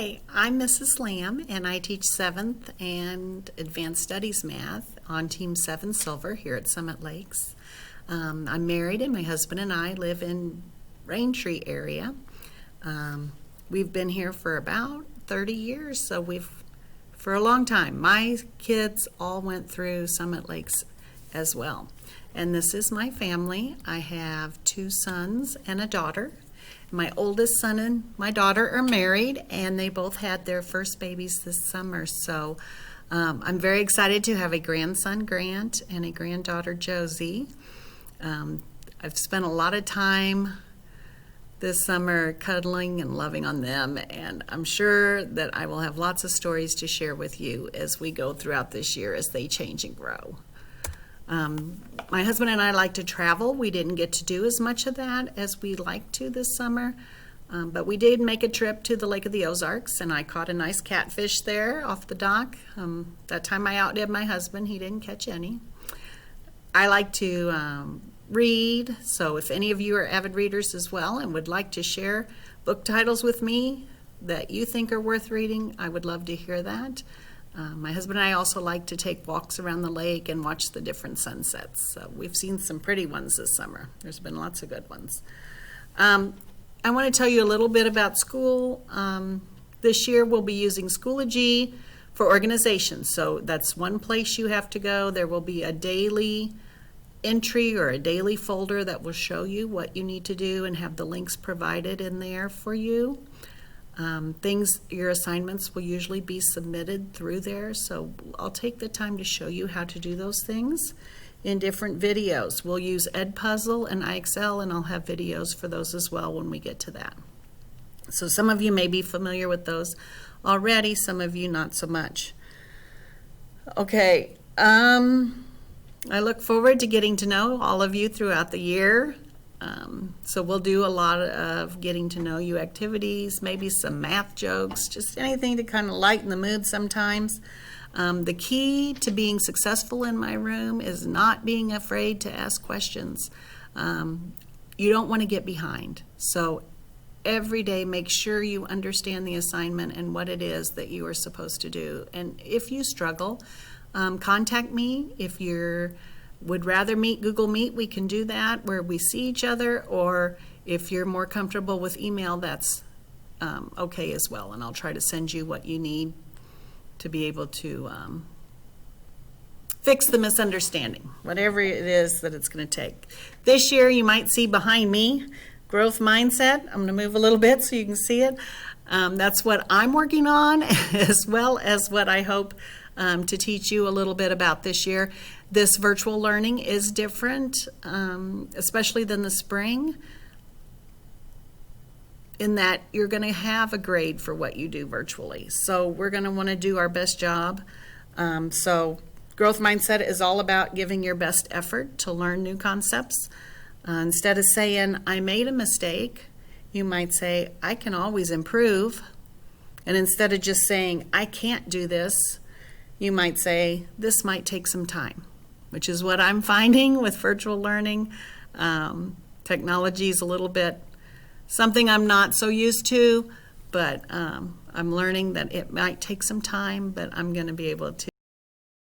Hi, I'm Mrs. Lamb, and I teach 7th and Advanced Studies Math on Team 7 Silver here at Summit Lakes. I'm married, and my husband and I live in Raintree area. We've been here for about 30 years, so for a long time. My kids all went through Summit Lakes as well. And this is my family. I have 2 sons and a daughter. My oldest son and my daughter are married, and they both had their first babies this summer. So I'm very excited to have a grandson, Grant, and a granddaughter, Josie. I've spent a lot of time this summer cuddling and loving on them, and I'm sure that I will have lots of stories to share with you as we go throughout this year as they change and grow. My husband and I like to travel. We didn't get to do as much of that as we'd like to this summer, but we did make a trip to the Lake of the Ozarks, and I caught a nice catfish there off the dock. That time I outdid my husband. He didn't catch any. I like to read, so if any of you are avid readers as well and would like to share book titles with me that you think are worth reading, I would love to hear that. My husband and I also like to take walks around the lake and watch the different sunsets. So we've seen some pretty ones this summer. There's been lots of good ones. I want to tell you a little bit about school. This year we'll be using Schoology for organization. So that's one place you have to go. There will be a daily entry or a daily folder that will show you what you need to do and have the links provided in there for you. Your assignments will usually be submitted through there, so I'll take the time to show you how to do those things in different videos. We'll use Edpuzzle and iExcel, and I'll have videos for those as well when we get to that. So some of you may be familiar with those already, some of you not so much. Okay, I look forward to getting to know all of you throughout the year. So we'll do a lot of getting to know you activities, maybe some math jokes, just anything to kind of lighten the mood sometimes. The key to being successful in my room is not being afraid to ask questions. You don't want to get behind. So every day make sure you understand the assignment and what it is that you are supposed to do. And if you struggle, contact me. If you're would rather meet Google Meet, we can do that where we see each other, or if you're more comfortable with email, that's okay as well, and I'll try to send you what you need to be able to fix the misunderstanding, whatever it is that it's going to take. This year you might see behind me growth mindset. I'm going to move a little bit so you can see it. That's what I'm working on as well as what I hope to teach you a little bit about this year. This virtual learning is different, especially than the spring, in that you're going to have a grade for what you do virtually. So we're going to want to do our best job. So growth mindset is all about giving your best effort to learn new concepts. Instead of saying, I made a mistake, you might say, I can always improve. And instead of just saying, I can't do this, you might say, this might take some time, which is what I'm finding with virtual learning. Technology is a little bit something I'm not so used to, but I'm learning that it might take some time, but I'm going to be able